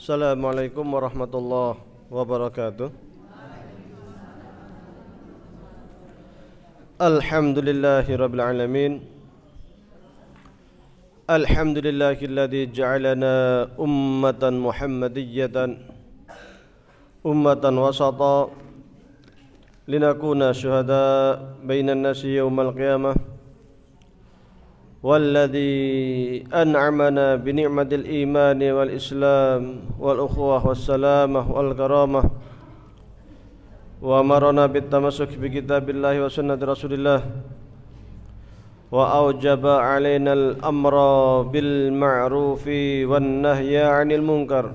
Assalamualaikum warahmatullahi wabarakatuh. Alhamdulillahirabbil alamin. Alhamdulillahilladzi ja'alana ummatan muhammadiyatan ummatan wasata linakuna syuhada bainan nasi yaumal qiyamah. والذي أنعمنا بنعمة الإيمان والإسلام والأخوة والسلامة والكرامة وأمرنا بالتمسك بكتاب الله وسنة رسول الله وأوجب علينا الأمر بالمعروف والنهي عن المنكر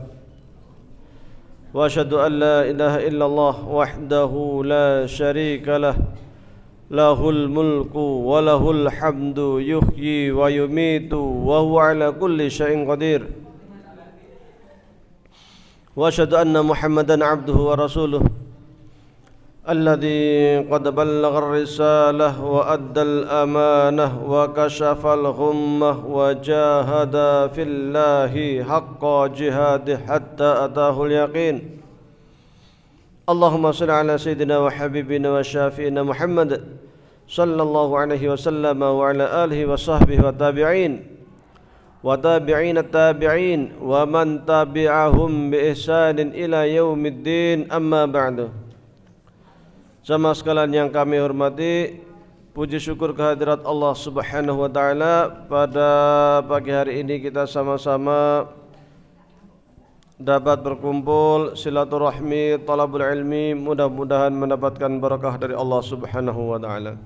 وأشهد أن لا إله إلا الله وحده لا شريك له lahul mulku wa lahul hamdu yuhyi wa yumitu wa huwa ala kulli syai'in qadir wa asyhadu anna Muhammadan abduhu wa rasuluh alladzi qad ballagha ar-risalah wa addal amanah wa kashafal ghummah wa jahada fillahi haqqa jihadih hatta atahul yaqin. Allahumma salli ala sayyidina wa habibina wa syafi'ina Muhammad sallallahu alaihi wasallam wa ala alihi wa sahbihi wa tabi'in wa tabi'in at-tabi'in wa man tabi'ahum bi ihsanin ila yaumiddin, amma ba'du. Jamaah sekalian yang kami hormati, puji syukur kehadirat Allah Subhanahu wa taala, pada pagi hari ini kita sama-sama dapat berkumpul silaturahmi talabul ilmi, mudah-mudahan mendapatkan barakah dari Allah Subhanahu wa taala.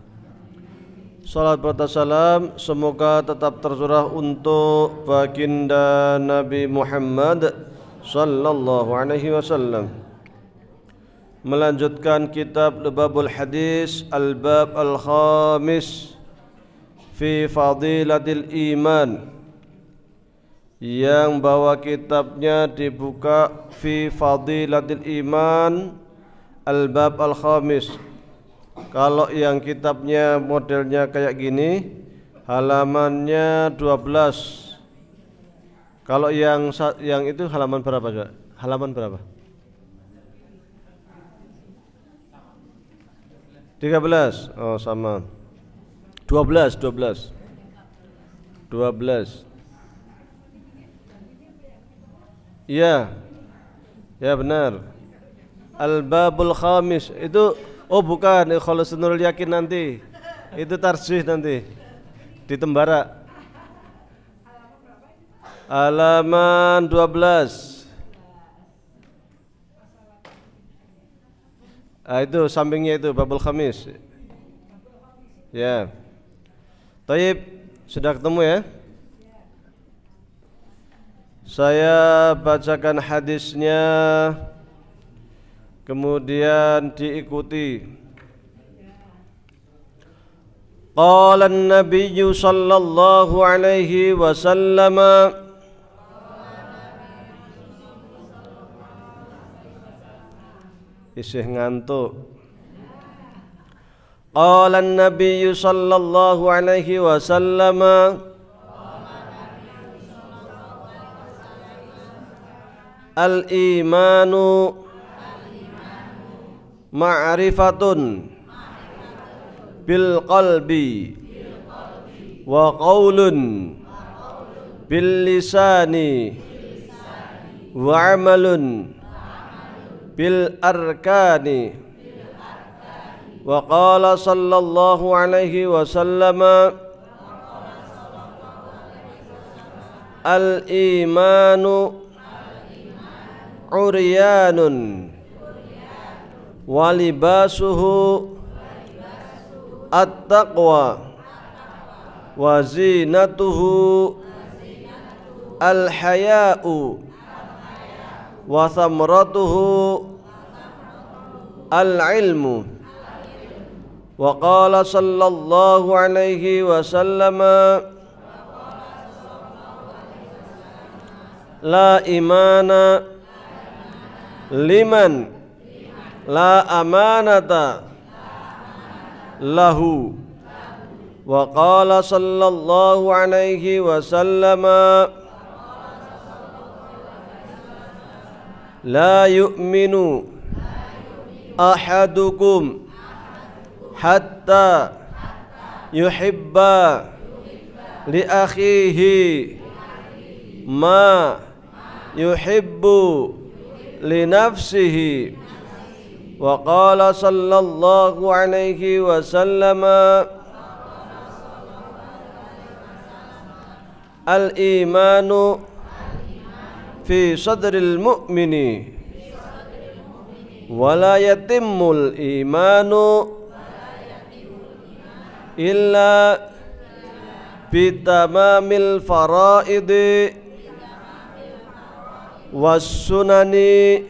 Salat serta salam semoga tetap tercurah untuk baginda Nabi Muhammad sallallahu alaihi wasallam. Melanjutkan kitab Lubabul Hadis, Al-Bab Al-Khamis fi Fadilatil Iman, yang bawa kitabnya dibuka fi Fadilatil Iman Al-Bab Al-Khamis. Kalau yang kitabnya modelnya kayak gini, halamannya 12. Kalau yang itu halaman berapa, Kak? Halaman berapa? 13. Oh, sama. 12. Iya, ya benar. Al-Babul Khamis itu, oh bukan, Khalis Nurul Yakin nanti. Itu tarjih nanti di Tembara. Halaman 12. Ah, itu sampingnya itu Babul Khamis. Ya. Taib, sudah ketemu ya? Saya bacakan hadisnya, kemudian diikuti. Qala an-nabiyyu sallallahu alaihi wasallam, isih ngantuk. Qala an-nabiyyu sallallahu alaihi wasallam, al-imanu ma'rifatun bil qalbi wa qaulun bil lisani wa amalun bil arkani. Wa qala sallallahu alaihi wasallam, al-imanu uryanun walibasuhu at-taqwa wa zinatuhu al-haya'u wa thamratuhu al-ilmu. Wa qala sallallahu alaihi wasallam, la imana liman la amanata lahu. Wa qala sallallahu alaihi wasallam, la yu'minu ahadukum hatta yuhibba li akhihi ma yuhibbu li nafsihi. Wa qala sallallahu alaihi wasallam al-imanu fi sadril mu'mini wa la yatimmul imanu illa bitamamil faraidi was sunani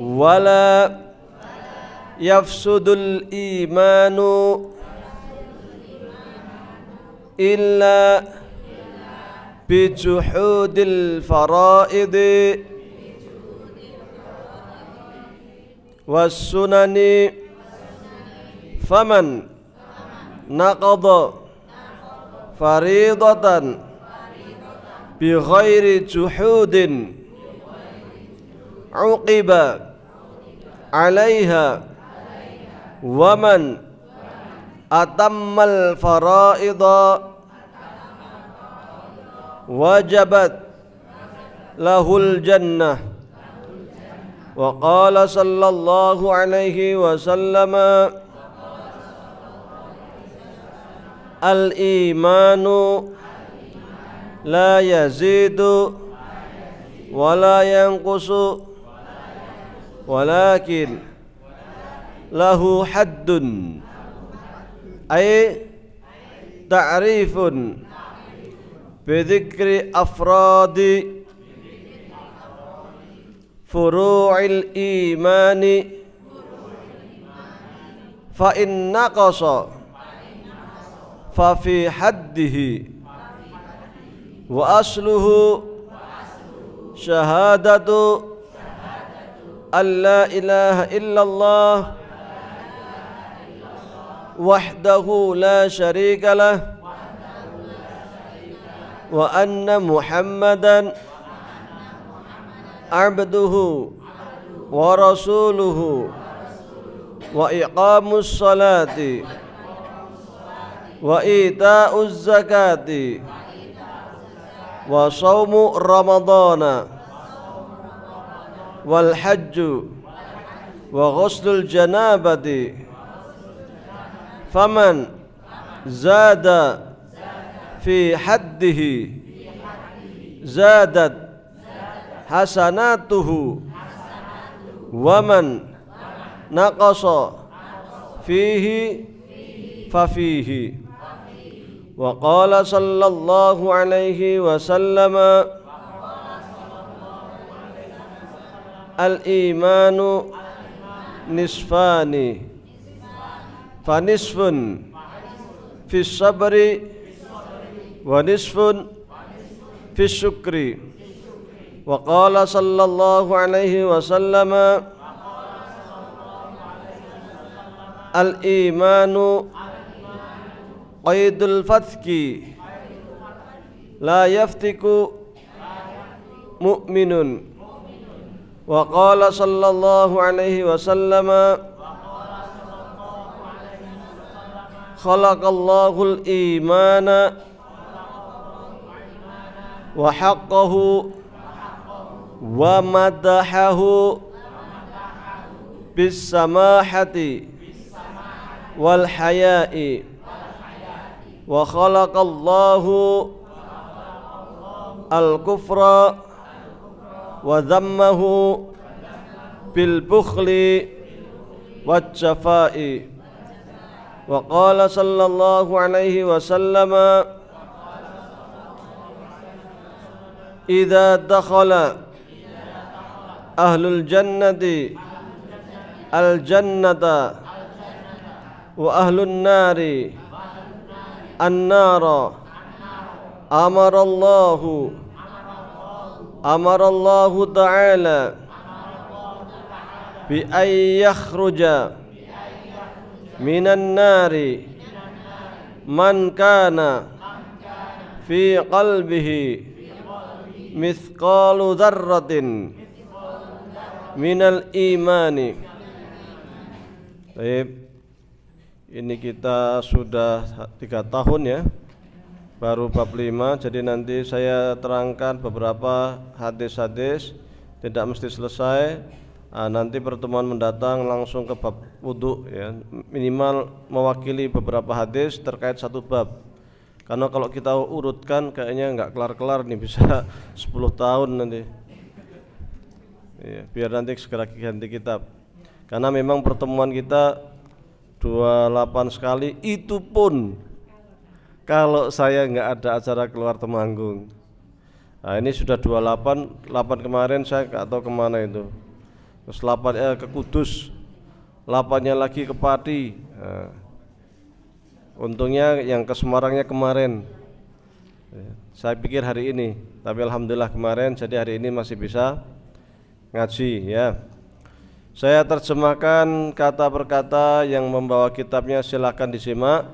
wala yafsudul imanu illa bijuhudil faraidi was sunani faman naqadha faridatan bi ghairi juhudin uqiba alaiha wa man atammal faraida wajabat lahul jannah. Wa qala sallallahu alaihi wasallam al-imanu la yazidu wa la yanqusu walakin lahu haddun ay ta'rifun bidhikri afradi furu'il imani fa in naqasa fa fi haddihi wa asluhu syahadatu an la ilaha illallah wahdahu la syarika lah wa anna muhammadan abduhu wa rasuluhu wa iqamus salati wa ita'uz zakati wa shaumu ramadana wal hajju wa ghuslul janabati faman zada fi haddihi zadat hasanatuhu wa man naqasa fihi fa fihi. Wa qala sallallahu alaihi wasallam al-imanu nisfani fa nisfun fi sabri wa nisfun fi syukri. Wa qala sallallahu alaihi wasallam al-imanu qaidul fathki la yaftiku mu'minun. Wa qala sallallahu alaihi wasallam khalaqallahu al-imana wa haqqahu wa madahahu bis samahati wal haya'i wa khalaqallahu al-kufra wa dhammahu bil bukhli wal jafa'i. Wa qala sallallahu alaihi wasallam idza dakhala ahlul jannati al jannata wa ahlun nari an-nara amarallahu ta'ala bi ay yakhruja minan nari man kana fi qalbihi mithqalu dzarratin minal imani. Baik. Ini kita sudah 3 tahun ya, baru bab 5. Jadi nanti saya terangkan beberapa hadis-hadis, tidak mesti selesai. Nanti pertemuan mendatang langsung ke bab wudhu ya, minimal mewakili beberapa hadis terkait satu bab. Karena kalau kita urutkan kayaknya nggak kelar-kelar nih, bisa 10 tahun nanti ya, biar nanti segera ganti kitab. Karena memang pertemuan kita 28 sekali, itu pun kalau saya nggak ada acara keluar Temanggung. Nah ini sudah 28 kemarin saya nggak tahu kemana itu. Terus 8 ke Kudus, 8-nya lagi ke Pati. Nah, untungnya yang ke Semarangnya kemarin. Saya pikir hari ini, tapi alhamdulillah kemarin, jadi hari ini masih bisa ngaji ya. Saya terjemahkan kata per kata, yang membawa kitabnya silakan disimak.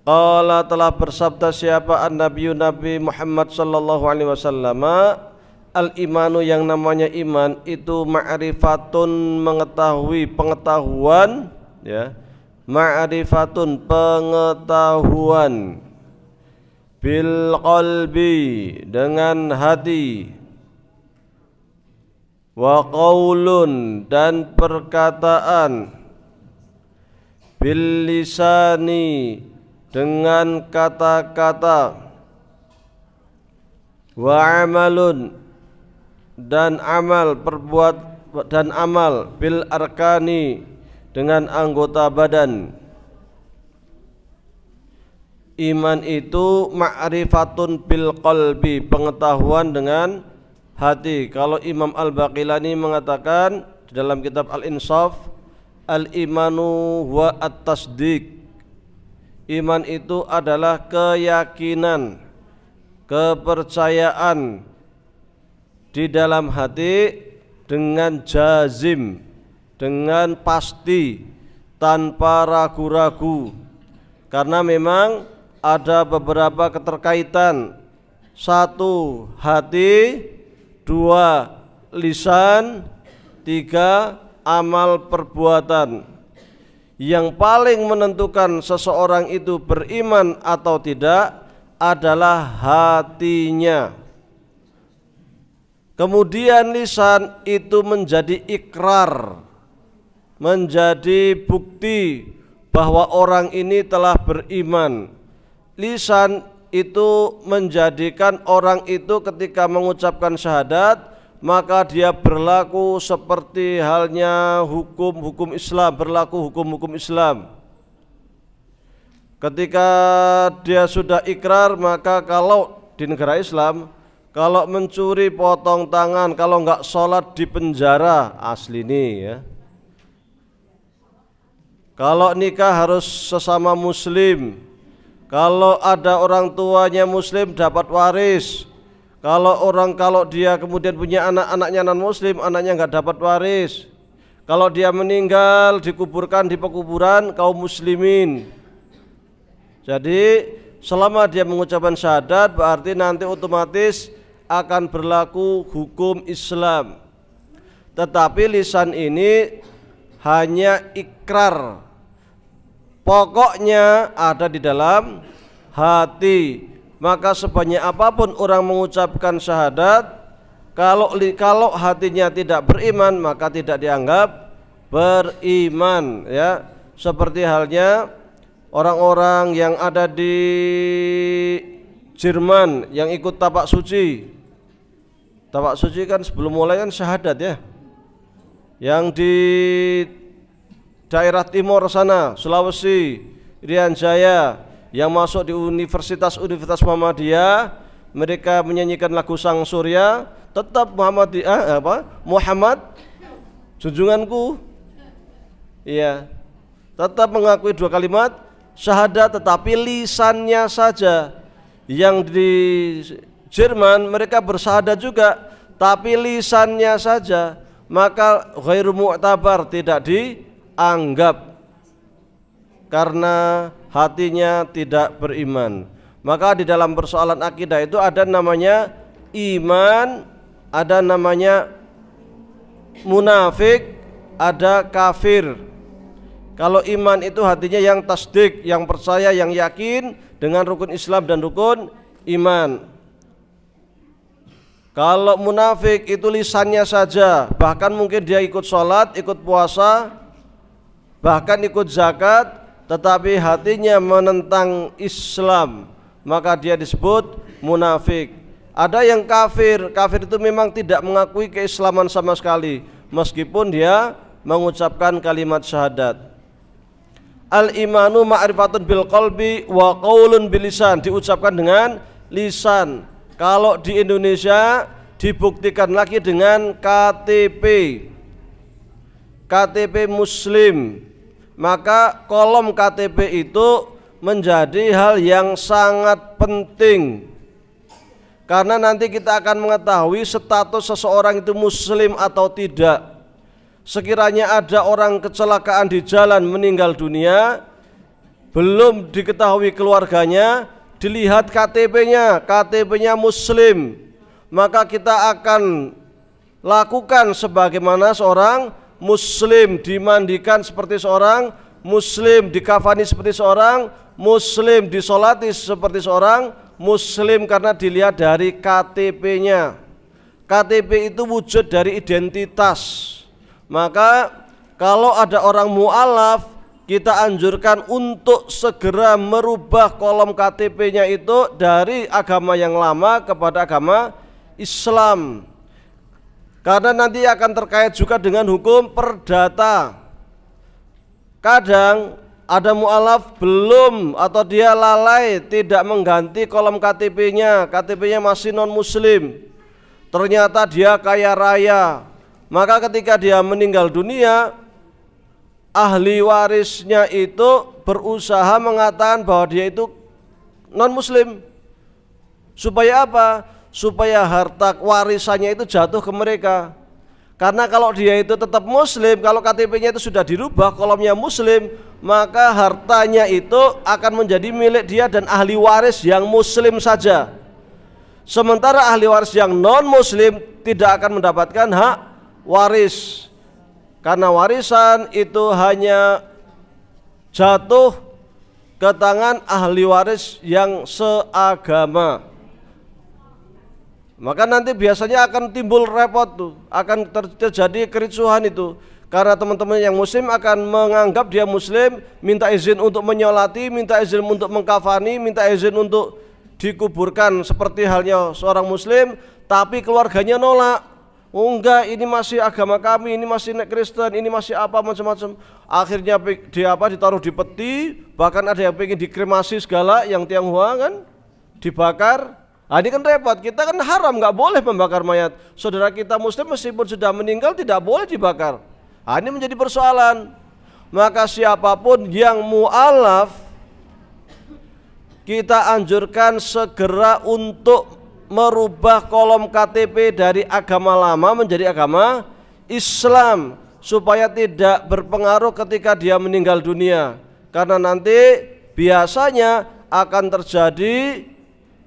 Qala, telah bersabda siapa an-nabiyyu Nabi Muhammad sallallahu alaihi wasallam, al-imanu, yang namanya iman itu ma'rifatun, mengetahui, pengetahuan ya. Ma'rifatun, pengetahuan, bil qalbi, dengan hati, wa qaulun, dan perkataan, bil lisani, dengan kata-kata, wa amalun, dan amal, dan amal, bil arkani, dengan anggota badan. Iman itu ma'rifatun bil qalbi, pengetahuan dengan hati. Kalau Imam Al-Baqilani mengatakan di dalam kitab Al-Insaf, al-imanu wa at-tasdiq. Iman itu adalah keyakinan, kepercayaan di dalam hati dengan jazim, dengan pasti, tanpa ragu-ragu. Karena memang ada beberapa keterkaitan. 1 hati, 2 lisan, 3 amal perbuatan. Yang paling menentukan seseorang itu beriman atau tidak adalah hatinya. Kemudian lisan itu menjadi ikrar, menjadi bukti bahwa orang ini telah beriman. Lisan itu menjadikan orang itu ketika mengucapkan syahadat, maka dia berlaku seperti halnya hukum-hukum Islam, berlaku hukum-hukum Islam. Ketika dia sudah ikrar, maka kalau di negara Islam, kalau mencuri potong tangan, kalau enggak sholat di penjara, asli nih ya. Kalau nikah harus sesama muslim. Kalau ada orang tuanya muslim dapat waris. Kalau dia kemudian punya anak-anaknya non muslim, anaknya enggak dapat waris. Kalau dia meninggal dikuburkan di pekuburan kaum muslimin. Jadi selama dia mengucapkan syahadat, berarti nanti otomatis akan berlaku hukum Islam. Tetapi lisan ini hanya ikrar, pokoknya ada di dalam hati. Maka sebanyak apapun orang mengucapkan syahadat, kalau hatinya tidak beriman, maka tidak dianggap beriman ya. Seperti halnya orang-orang yang ada di Jerman yang ikut tapak suci. Tapak suci kan sebelum mulai kan syahadat ya. Yang di daerah timur sana, Sulawesi, Irian Jaya, yang masuk di Universitas Muhammadiyah, mereka menyanyikan lagu Sang Surya, tetap Muhammad junjunganku. Iya. Tetap mengakui 2 kalimat syahadat, tetapi lisannya saja. Yang di Jerman mereka bersyahadat juga, tapi lisannya saja, maka ghairu mu'tabar, tidak dianggap karena hatinya tidak beriman. Maka di dalam persoalan akidah itu ada namanya iman, ada namanya munafik, ada kafir. Kalau iman itu hatinya yang tasdik, yang percaya, yang yakin dengan rukun Islam dan rukun iman. Kalau munafik itu lisannya saja, bahkan mungkin dia ikut sholat, ikut puasa, bahkan ikut zakat, tetapi hatinya menentang Islam, maka dia disebut munafik. Ada yang kafir, kafir itu memang tidak mengakui keislaman sama sekali, meskipun dia mengucapkan kalimat syahadat. Al-imanu ma'rifatun bil qalbi wa qaulun bil lisan, diucapkan dengan lisan. Kalau di Indonesia dibuktikan lagi dengan KTP, KTP Muslim. Maka kolom KTP itu menjadi hal yang sangat penting, karena nanti kita akan mengetahui status seseorang itu Muslim atau tidak. Sekiranya ada orang kecelakaan di jalan meninggal dunia, belum diketahui keluarganya, dilihat KTP-nya, KTP-nya Muslim, maka kita akan lakukan sebagaimana seorang Muslim, dimandikan seperti seorang Muslim, dikafani seperti seorang Muslim, disolati seperti seorang Muslim, karena dilihat dari KTP-nya. KTP itu wujud dari identitas. Maka kalau ada orang mu'alaf, kita anjurkan untuk segera merubah kolom KTP-nya itu dari agama yang lama kepada agama Islam, karena nanti akan terkait juga dengan hukum perdata. Kadang ada mu'alaf belum atau dia lalai tidak mengganti kolom KTP-nya, KTP-nya masih non muslim, ternyata dia kaya raya. Maka ketika dia meninggal dunia, ahli warisnya itu berusaha mengatakan bahwa dia itu non muslim. Supaya apa? Supaya harta warisannya itu jatuh ke mereka. Karena kalau dia itu tetap muslim, kalau KTP-nya itu sudah dirubah kolomnya muslim, maka hartanya itu akan menjadi milik dia dan ahli waris yang muslim saja. Sementara ahli waris yang non muslim tidak akan mendapatkan hak waris, karena warisan itu hanya jatuh ke tangan ahli waris yang seagama. Maka nanti biasanya akan timbul repot tuh, akan terjadi kericuhan itu, karena teman-teman yang muslim akan menganggap dia muslim, minta izin untuk menyolati, minta izin untuk mengkafani, minta izin untuk dikuburkan seperti halnya seorang muslim, tapi keluarganya nolak. Oh enggak, ini masih agama kami, ini masih Kristen, ini masih apa macam-macam. Akhirnya ditaruh di peti, bahkan ada yang pengen dikremasi segala, yang Tionghoa kan dibakar. Nah, ini kan repot, kita kan haram, nggak boleh membakar mayat. Saudara kita muslim meskipun sudah meninggal tidak boleh dibakar. Nah, ini menjadi persoalan. Maka siapapun yang mu'alaf, kita anjurkan segera untuk merubah kolom KTP dari agama lama menjadi agama Islam, supaya tidak berpengaruh ketika dia meninggal dunia. Karena nanti biasanya akan terjadi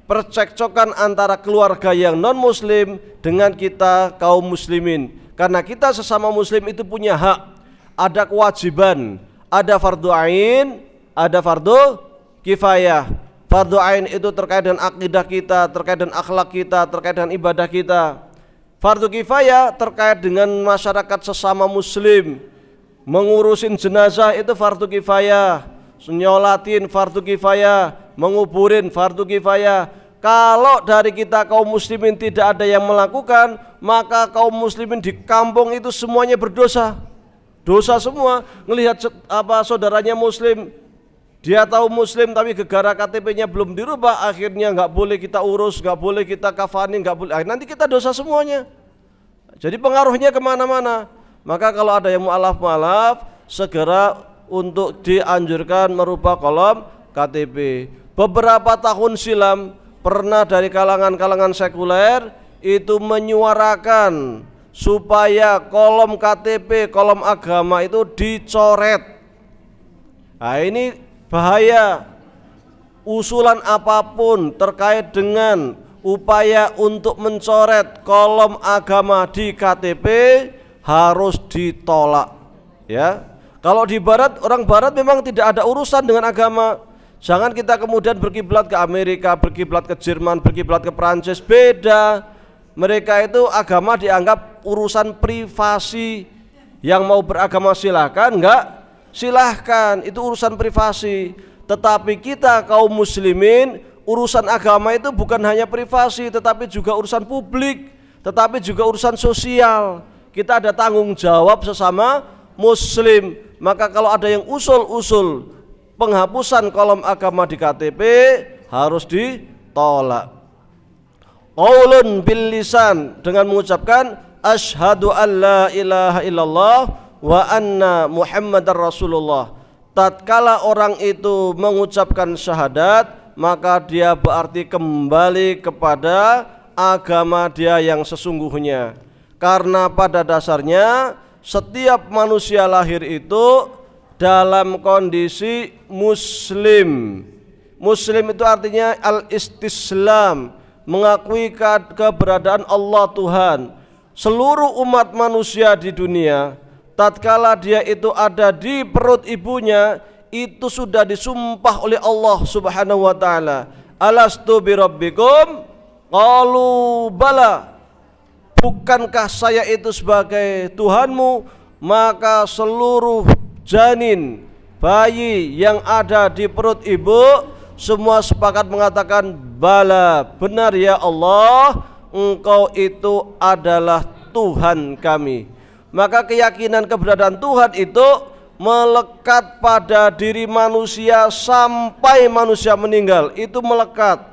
percekcokan antara keluarga yang non muslim dengan kita kaum muslimin. Karena kita sesama muslim itu punya hak, ada kewajiban, ada fardu ain, ada fardu kifayah. Fardu ain itu terkait dengan akidah kita, terkait dengan akhlak kita, terkait dengan ibadah kita. Fardu kifayah terkait dengan masyarakat sesama muslim. Mengurusin jenazah itu fardu kifayah, nyolatin fardu kifayah, menguburin fardu kifayah. Kalau dari kita kaum muslimin tidak ada yang melakukan, maka kaum muslimin di kampung itu semuanya berdosa. Dosa semua. Ngelihat saudaranya muslim, dia tahu muslim tapi gegara KTP-nya belum dirubah, akhirnya nggak boleh kita urus, nggak boleh kita kafani, nggak boleh. Nanti kita dosa semuanya. Jadi pengaruhnya kemana-mana. Maka kalau ada yang mu'alaf, segera untuk dianjurkan merubah kolom KTP. Beberapa tahun silam pernah dari kalangan sekuler itu menyuarakan supaya kolom KTP, kolom agama itu dicoret. Nah, ini bahaya. Usulan apapun terkait dengan upaya untuk mencoret kolom agama di KTP, harus ditolak. Ya, kalau di Barat, orang Barat memang tidak ada urusan dengan agama. Jangan kita kemudian berkiblat ke Amerika, berkiblat ke Jerman, berkiblat ke Prancis. Beda. Mereka itu agama dianggap urusan privasi. Yang mau beragama silahkan, enggak silahkan, itu urusan privasi. Tetapi kita kaum muslimin, urusan agama itu bukan hanya privasi, tetapi juga urusan publik, tetapi juga urusan sosial. Kita ada tanggung jawab sesama muslim. Maka kalau ada yang usul-usul penghapusan kolom agama di KTP, harus ditolak. Qaulun bil lisan, dengan mengucapkan asyhadu an la ilaha illallah wa anna muhammadar rasulullah. Tatkala orang itu mengucapkan syahadat, maka dia berarti kembali kepada agama dia yang sesungguhnya. Karena pada dasarnya setiap manusia lahir itu dalam kondisi muslim. Muslim itu artinya al-istislam, mengakui keberadaan Allah Tuhan. Seluruh umat manusia di dunia, tatkala dia itu ada di perut ibunya, itu sudah disumpah oleh Allah Subhanahu wa taala. Alastu birabbikum? Qalu bala. Bukankah saya itu sebagai Tuhanmu? Maka seluruh janin, bayi yang ada di perut ibu, semua sepakat mengatakan bala, benar ya Allah, Engkau itu adalah Tuhan kami. Maka keyakinan keberadaan Tuhan itu melekat pada diri manusia sampai manusia meninggal. Itu melekat.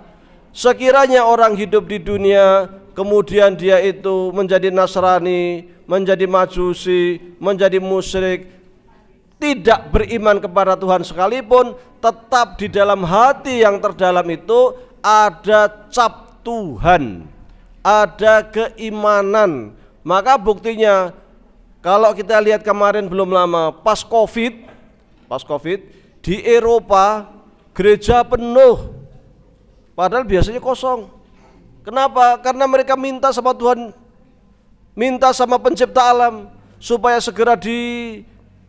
Sekiranya orang hidup di dunia, kemudian dia itu menjadi Nasrani, menjadi Majusi, menjadi musyrik, tidak beriman kepada Tuhan sekalipun, tetap di dalam hati yang terdalam itu ada cap Tuhan, ada keimanan. Maka buktinya kalau kita lihat kemarin belum lama pas COVID di Eropa gereja penuh, padahal biasanya kosong. Kenapa? Karena mereka minta sama Tuhan, minta sama pencipta alam supaya segera diangkat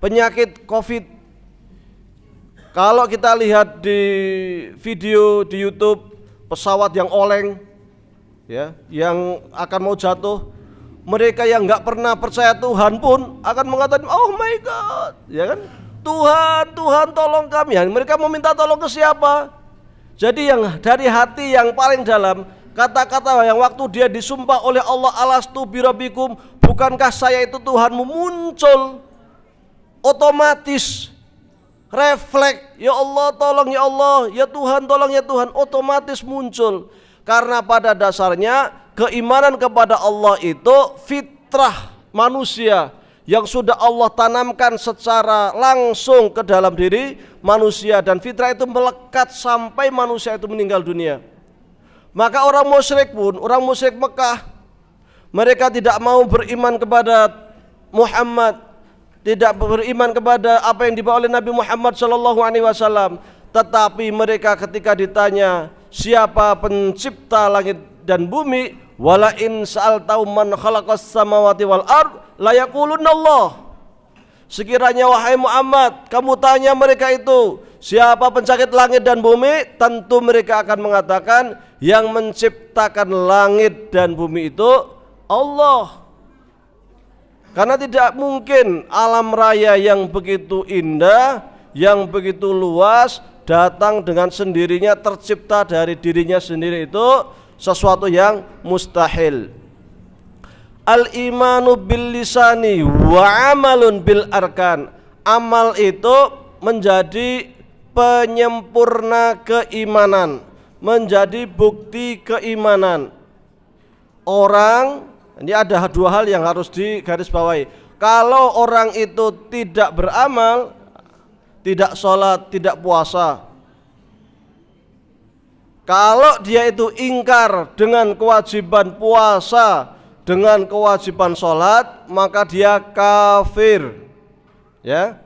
penyakit COVID. Kalau kita lihat di video di YouTube pesawat yang oleng, ya, yang akan mau jatuh, mereka yang nggak pernah percaya Tuhan pun akan mengatakan, oh my God, ya kan, Tuhan tolong kami. Ya, mereka meminta tolong ke siapa? Jadi yang dari hati yang paling dalam, kata-kata yang waktu dia disumpah oleh Allah, alastu birabbikum, bukankah saya itu Tuhanmu, muncul otomatis, refleks, ya Allah tolong ya Allah, ya Tuhan tolong ya Tuhan, otomatis muncul. Karena pada dasarnya keimanan kepada Allah itu fitrah manusia yang sudah Allah tanamkan secara langsung ke dalam diri manusia, dan fitrah itu melekat sampai manusia itu meninggal dunia. Maka orang musyrik pun, orang musyrik Mekah, mereka tidak mau beriman kepada Muhammad, tidak beriman kepada apa yang dibawa oleh Nabi Muhammad SAW. Tetapi mereka ketika ditanya siapa pencipta langit dan bumi, wala in sa'altahum man khalaqas samawati wal ard la yaqulunna Allah. Sekiranya wahai Muhammad, kamu tanya mereka itu siapa pencipta langit dan bumi, tentu mereka akan mengatakan yang menciptakan langit dan bumi itu Allah. Karena tidak mungkin alam raya yang begitu indah, yang begitu luas, datang dengan sendirinya, tercipta dari dirinya sendiri, itu sesuatu yang mustahil. Al-imanu bil lisani wa amalun bil arkan. Amal itu menjadi penyempurna keimanan, menjadi bukti keimanan. Orang, ini ada dua hal yang harus digarisbawahi. Kalau orang itu tidak beramal, tidak sholat, tidak puasa, kalau dia itu ingkar dengan kewajiban puasa, dengan kewajiban sholat, maka dia kafir. Ya,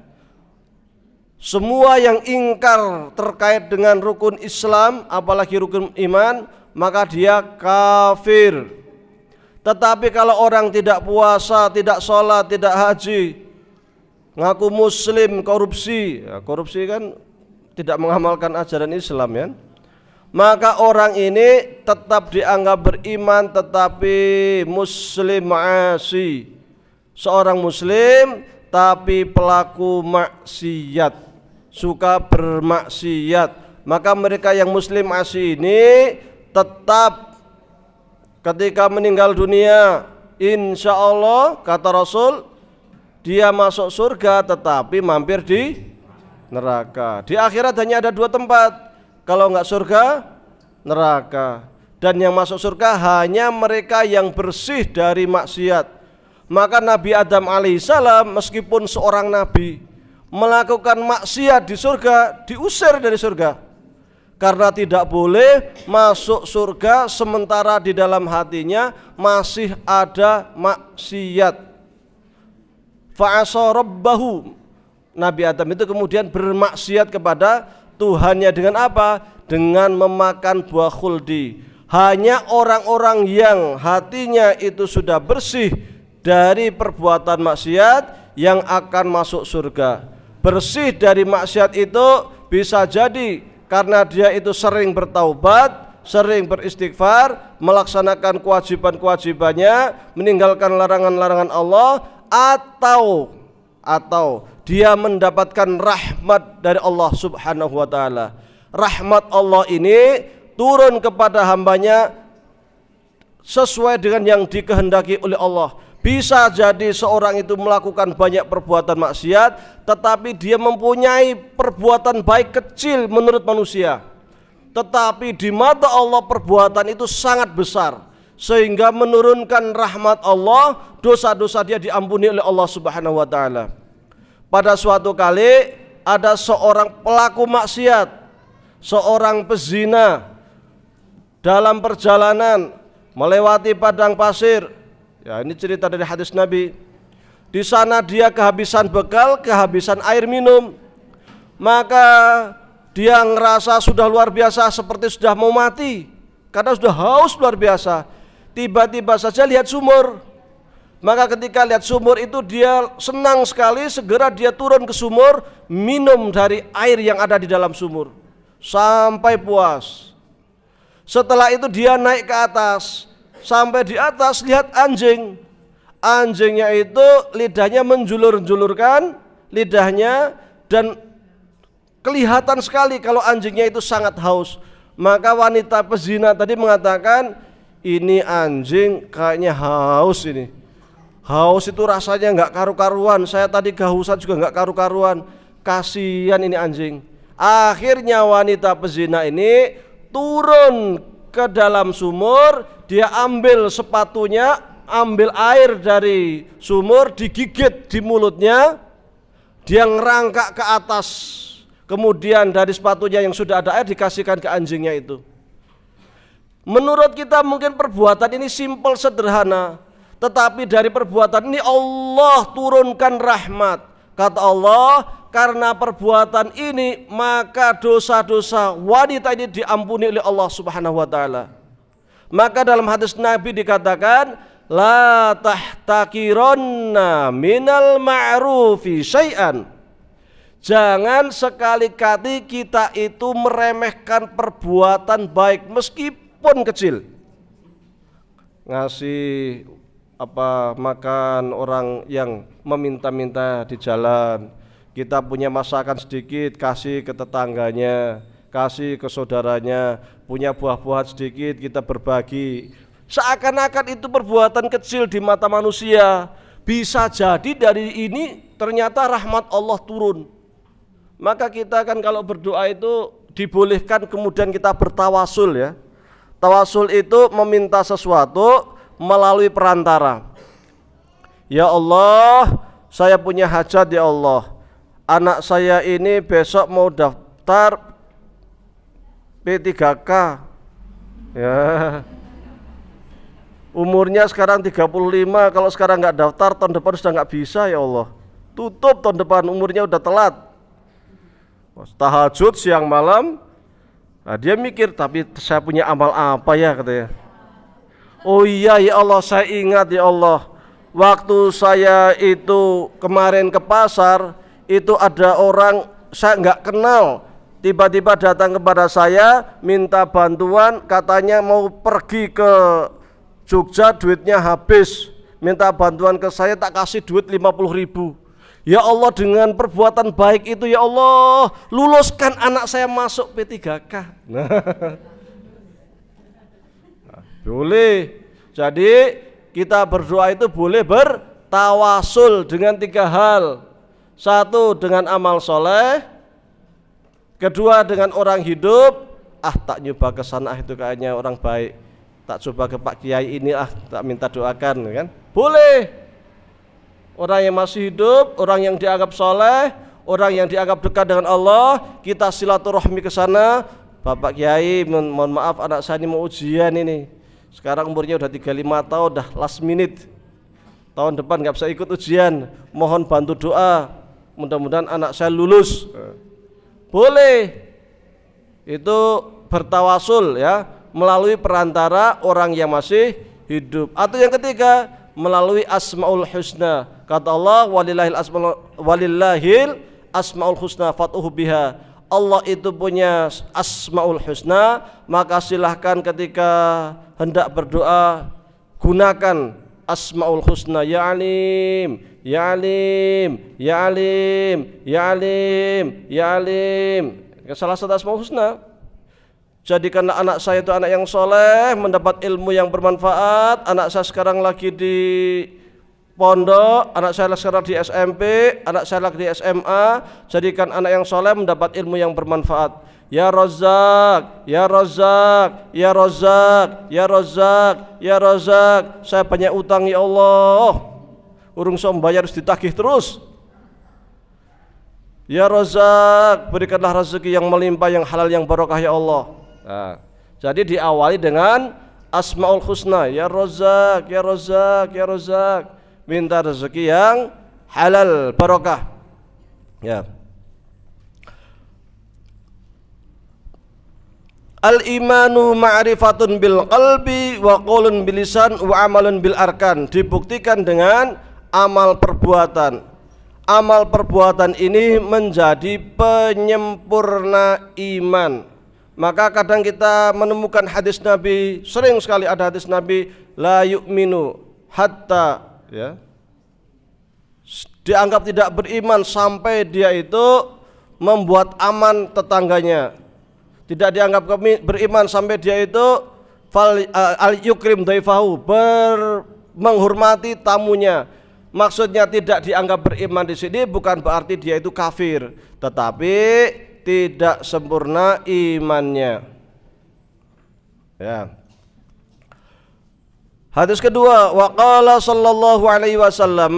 semua yang ingkar terkait dengan rukun Islam, apalagi rukun iman, maka dia kafir. Tetapi kalau orang tidak puasa, tidak sholat, tidak haji, ngaku muslim, korupsi, ya, korupsi kan tidak mengamalkan ajaran Islam ya, maka orang ini tetap dianggap beriman tetapi muslim ma'asi, seorang muslim tapi pelaku maksiat, suka bermaksiat. Maka mereka yang muslim ma'asi ini tetap ketika meninggal dunia, insya Allah kata Rasul, dia masuk surga tetapi mampir di neraka. Di akhirat hanya ada 2 tempat, kalau enggak surga, neraka. Dan yang masuk surga hanya mereka yang bersih dari maksiat. Maka Nabi Adam alaihissalam meskipun seorang nabi melakukan maksiat di surga, diusir dari surga, karena tidak boleh masuk surga sementara di dalam hatinya masih ada maksiat. Fa'asa rabbahu, Nabi Adam itu kemudian bermaksiat kepada Tuhannya dengan apa? Dengan memakan buah khuldi. Hanya orang-orang yang hatinya itu sudah bersih dari perbuatan maksiat yang akan masuk surga. Bersih dari maksiat itu bisa jadi karena dia itu sering bertaubat, sering beristighfar, melaksanakan kewajiban-kewajibannya, meninggalkan larangan-larangan Allah, atau dia mendapatkan rahmat dari Allah Subhanahu wa taala. Rahmat Allah ini turun kepada hambanya sesuai dengan yang dikehendaki oleh Allah. Bisa jadi seorang itu melakukan banyak perbuatan maksiat, tetapi dia mempunyai perbuatan baik kecil menurut manusia, tetapi di mata Allah perbuatan itu sangat besar, sehingga menurunkan rahmat Allah, dosa-dosa dia diampuni oleh Allah Subhanahu wa taala. Pada suatu kali ada seorang pelaku maksiat, seorang pezina, dalam perjalanan melewati padang pasir. Ya, ini cerita dari hadis Nabi. Di sana dia kehabisan bekal, kehabisan air minum. Maka dia ngerasa sudah luar biasa, seperti sudah mau mati karena sudah haus luar biasa. Tiba-tiba saja lihat sumur. Maka ketika lihat sumur itu dia senang sekali, segera dia turun ke sumur, minum dari air yang ada di dalam sumur sampai puas. Setelah itu dia naik ke atas, sampai di atas lihat anjing. Anjingnya itu lidahnya menjulur-julurkan lidahnya dan kelihatan sekali kalau anjingnya itu sangat haus. Maka wanita pezina tadi mengatakan, ini anjing kayaknya haus ini. Haus itu rasanya nggak karu-karuan. Saya tadi kehausan juga nggak karu-karuan. Kasihan ini anjing. Akhirnya wanita pezina ini turun ke dalam sumur. Dia ambil sepatunya, ambil air dari sumur, digigit di mulutnya. Dia ngerangkak ke atas. Kemudian dari sepatunya yang sudah ada air dikasihkan ke anjingnya itu. Menurut kita mungkin perbuatan ini simpel, sederhana, tetapi dari perbuatan ini Allah turunkan rahmat. Kata Allah, karena perbuatan ini maka dosa-dosa wanita ini diampuni oleh Allah Subhanahu wa taala. Maka dalam hadis Nabi dikatakan, la tahtakiranna minal ma'rufi syai'an. Jangan sekali-kali kita itu meremehkan perbuatan baik meskipun kecil. Ngasih makan orang yang meminta-minta di jalan, kita punya masakan sedikit kasih ke tetangganya, kasih ke saudaranya, punya buah-buahan sedikit kita berbagi. Seakan-akan itu perbuatan kecil di mata manusia. Bisa jadi dari ini ternyata rahmat Allah turun. Maka kita kan kalau berdoa itu dibolehkan kemudian kita bertawasul ya. Tawasul itu meminta sesuatu melalui perantara. Ya Allah, saya punya hajat ya Allah. Anak saya ini besok mau daftar P3K. Ya. Umurnya sekarang 35, kalau sekarang nggak daftar tahun depan sudah nggak bisa ya Allah. Tutup tahun depan, umurnya udah telat. Tahajud siang malam. Nah, dia mikir, tapi saya punya amal apa ya katanya. Oh iya ya Allah, saya ingat ya Allah. Waktu saya itu kemarin ke pasar, itu ada orang saya nggak kenal, tiba-tiba datang kepada saya minta bantuan, katanya mau pergi ke Jogja, duitnya habis, minta bantuan ke saya, tak kasih duit 50.000. Ya Allah, dengan perbuatan baik itu ya Allah, luluskan anak saya masuk P3K. Nah, boleh. Jadi kita berdoa itu boleh bertawasul dengan 3 hal. 1 dengan amal soleh, 2 dengan orang hidup. Tak nyoba ke sana, itu kayaknya orang baik, tak coba ke Pak Kiai ini, tak minta doakan, kan? Boleh. Orang yang masih hidup, orang yang dianggap soleh, orang yang dianggap dekat dengan Allah, kita silaturahmi ke sana. Bapak Kiai, mohon maaf anak saya ini mau ujian ini. Sekarang umurnya udah 35 tahun, udah last minute. Tahun depan nggak bisa ikut ujian, mohon bantu doa. Mudah-mudahan anak saya lulus. Boleh. Itu bertawasul ya, melalui perantara orang yang masih hidup. Atau yang ketiga, melalui asmaul husna. Kata Allah, walillahil asmaul husna fatuhu biha. Allah itu punya asmaul husna, maka silahkan ketika hendak berdoa gunakan asmaul husna. Ya alim, ya alim, ya alim, ya alim, ya alim. Salah satu asmaul husna. Jadikanlah anak saya itu anak yang soleh, mendapat ilmu yang bermanfaat. Anak saya sekarang lagi di pondok, anak saya sekarang di SMP, anak saya lagi di SMA. Jadikan anak yang soleh, mendapat ilmu yang bermanfaat. Ya Razzaq, ya Razzaq, ya Razzaq, ya Razzaq, ya Razzaq. Saya banyak utang ya Allah, urung so membayar harus ditagih terus. Ya Razzaq, berikanlah rezeki yang melimpah, yang halal, yang barokah ya Allah. Nah, jadi diawali dengan asmaul husna. Ya Razzaq, ya Razzaq, ya Razzaq. Minta rezeki yang halal, barokah. Ya. Al-imanu ma'rifatun bil qalbi wa qaulun bil lisan wa amalun bil arkan. Dibuktikan dengan amal perbuatan. Amal perbuatan ini menjadi penyempurna iman. Maka kadang kita menemukan hadis Nabi, sering sekali ada hadis Nabi, la yu'minu hatta, ya, dianggap tidak beriman sampai dia itu membuat aman tetangganya. Tidak dianggap beriman sampai dia itu al yukrim daifahu, menghormati tamunya. Maksudnya tidak dianggap beriman di sini bukan berarti dia itu kafir, tetapi tidak sempurna imannya. Ya. Hadis kedua, waqala sallallahu alaihi wasallam,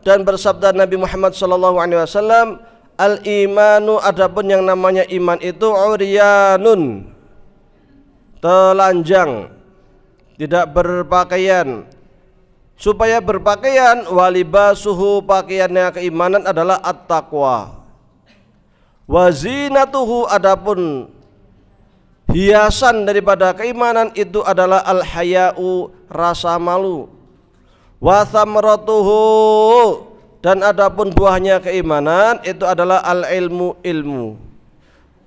dan bersabda Nabi Muhammad sallallahu alaihi wasallam, al-imanu, adapun yang namanya iman itu uryanun, telanjang, tidak berpakaian. Supaya berpakaian, walibasuhu, pakaiannya keimanan adalah at-taqwa. Wazinatuhu, adapun hiasan daripada keimanan itu adalah al-haya'u, rasa malu. Wa thamratuhu, dan adapun buahnya keimanan itu adalah al-ilmu, ilmu.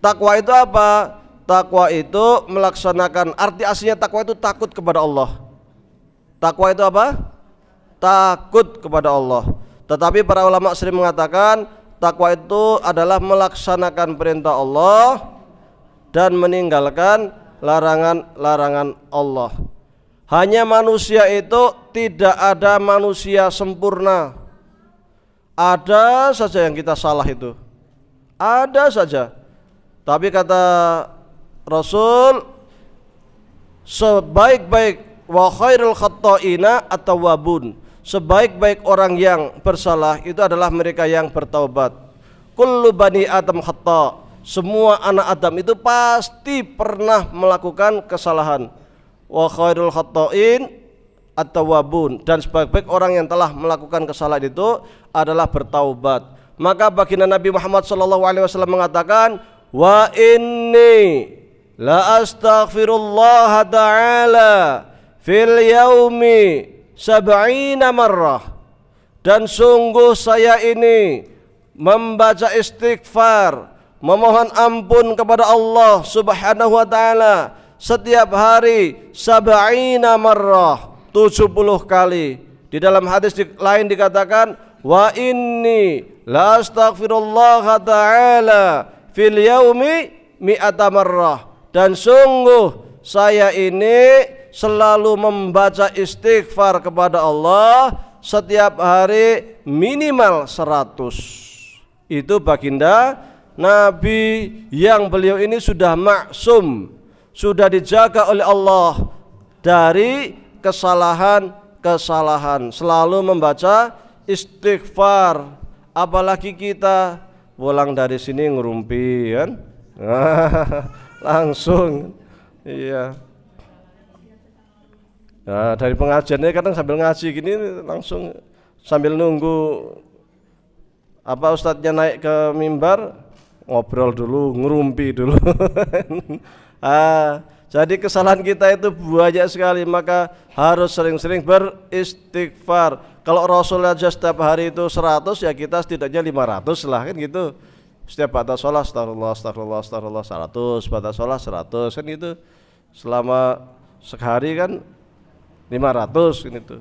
Takwa itu apa? Takwa itu melaksanakan, arti aslinya takwa itu takut kepada Allah. Takwa itu apa? Takut kepada Allah. Tetapi para ulama sering mengatakan takwa itu adalah melaksanakan perintah Allah dan meninggalkan larangan-larangan Allah. Hanya manusia itu tidak ada manusia sempurna. Ada saja yang kita salah itu, ada saja. Tapi kata Rasul, sebaik-baik wa khairul khatta'ina at-tawwabun, sebaik-baik orang yang bersalah itu adalah mereka yang bertaubat. Kullu bani Adam khata', semua anak Adam itu pasti pernah melakukan kesalahan. Wa khairul khatta'in at-tawwabun, dan sebaik-baik orang yang telah melakukan kesalahan itu adalah bertaubat. Maka baginda Nabi Muhammad SAW mengatakan, wa inni la astaghfirullah ta'ala fil yaumi sab'ina marrah, dan sungguh saya ini membaca istighfar, memohon ampun kepada Allah Subhanahu wa taala setiap hari sab'ina marrah, 70 kali. Di dalam hadis lain dikatakan wa inni la astaghfirullah ta'ala fil yaumi mi'ata marrah, dan sungguh saya ini selalu membaca istighfar kepada Allah setiap hari minimal 100. Itu baginda Nabi yang beliau ini sudah maksum, sudah dijaga oleh Allah dari kesalahan-kesalahan, selalu membaca istighfar. Apalagi kita pulang dari sini ngerumpi kan, langsung, iya. Nah, dari pengajiannya kadang sambil ngaji gini langsung sambil nunggu apa ustadznya naik ke mimbar, ngobrol dulu, ngerumpi dulu. Jadi kesalahan kita itu banyak sekali, maka harus sering-sering beristighfar. Kalau Rasul aja setiap hari itu 100, ya kita setidaknya 500 lah kan gitu. Setiap batas sholat astagfirullah, astagfirullah, astagfirullah 100, batas sholat 100 kan gitu. Selama sehari kan 500 kan itu.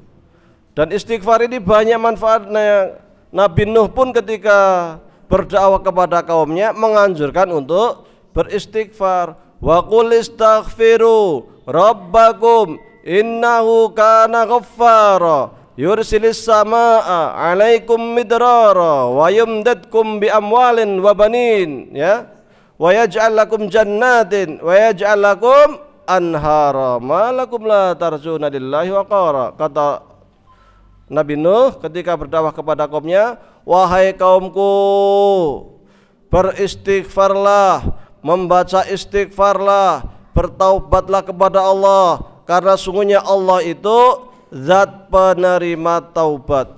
Dan istighfar ini banyak manfaatnya. Nabi Nuh pun ketika berdakwah kepada kaumnya menganjurkan untuk beristighfar. Wa qul istaghfiru rabbakum innahu kana ghaffara yursilis samaa 'alaikum midrara wa yumdadkum bi amwalin wa banin, ya, wa yaj'al lakum jannatin wa yaj'al lakum anhara ma lakum la tarjuna lillahi waqara. Kata Nabi Nuh ketika berdakwah kepada kaumnya, wahai kaumku, beristighfarlah, membaca istighfarlah, bertaubatlah kepada Allah, karena sungguhnya Allah itu zat penerima taubat.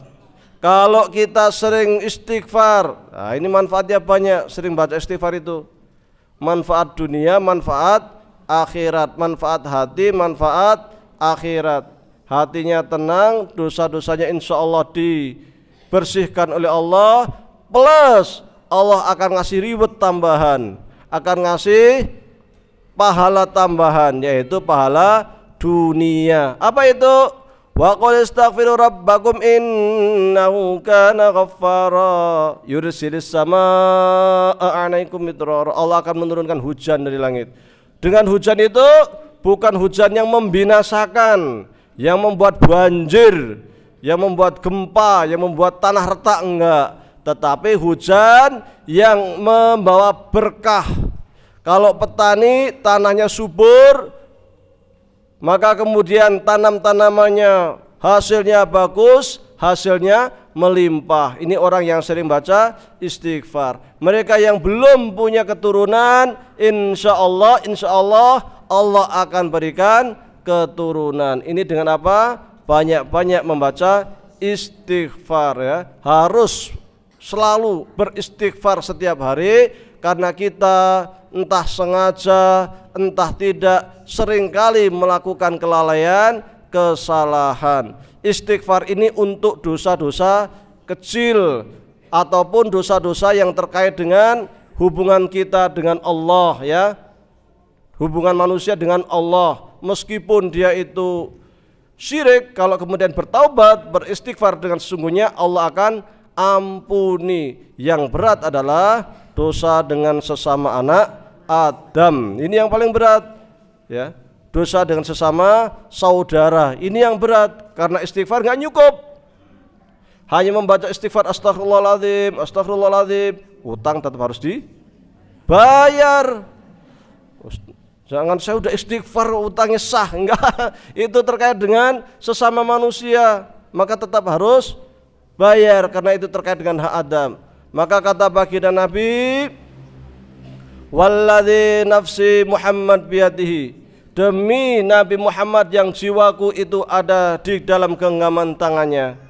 Kalau kita sering istighfar, nah ini manfaatnya banyak, sering baca istighfar itu. Manfaat dunia, manfaat akhirat, manfaat hati, manfaat akhirat. Hatinya tenang, dosa-dosanya insya Allah dibersihkan oleh Allah, plus Allah akan ngasih reward tambahan, akan ngasih pahala tambahan, yaitu pahala dunia. Apa itu? Wa qul istaghfiru rabbakum innahu kana ghaffara yursilis samaa 'alaikum midrara. Allah akan menurunkan hujan dari langit. Dengan hujan itu bukan hujan yang membinasakan, yang membuat banjir, yang membuat gempa, yang membuat tanah retak, enggak, tetapi hujan yang membawa berkah. Kalau petani tanahnya subur, maka kemudian tanam-tanamannya hasilnya bagus, hasilnya melimpah. Ini orang yang sering baca istighfar. Mereka yang belum punya keturunan, insya Allah Allah akan berikan keturunan. Ini dengan apa? Banyak-banyak membaca istighfar, ya. Harus selalu beristighfar setiap hari, karena kita entah sengaja entah tidak seringkali melakukan kelalaian, kesalahan. Istighfar ini untuk dosa-dosa kecil ataupun dosa-dosa yang terkait dengan hubungan kita dengan Allah, ya. Hubungan manusia dengan Allah. Meskipun dia itu syirik, kalau kemudian bertaubat, beristighfar dengan sesungguhnya, Allah akan ampuni. Yang berat adalah dosa dengan sesama anak Adam. Ini yang paling berat, ya. Dosa dengan sesama saudara, ini yang berat, karena istighfar nggak nyukup. Hanya membaca istighfar astagfirullahaladzim, astagfirullahaladzim, utang tetap harus dibayar. Jangan saya udah istighfar utangnya sah, enggak. Itu terkait dengan sesama manusia, maka tetap harus bayar, karena itu terkait dengan hak Adam. Maka kata baginda Nabi, walladzi nafsi Muhammad biyadihi, demi Nabi Muhammad yang jiwaku itu ada di dalam genggaman tangannya,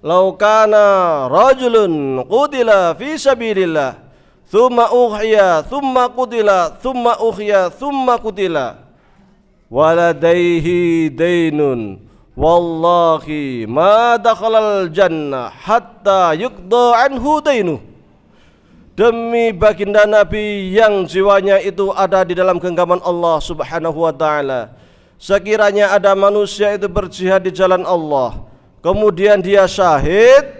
laukana rajulun qutila fi sabilillah thumma uhya thumma qutila thumma uhya thumma qutila, waladaihi dainun wallahi ma dakhalal jannah hatta yuqda anhu dainu. Demi baginda Nabi yang jiwanya itu ada di dalam genggaman Allah Subhanahu wa taala, sekiranya ada manusia itu berjihad di jalan Allah, kemudian dia syahid,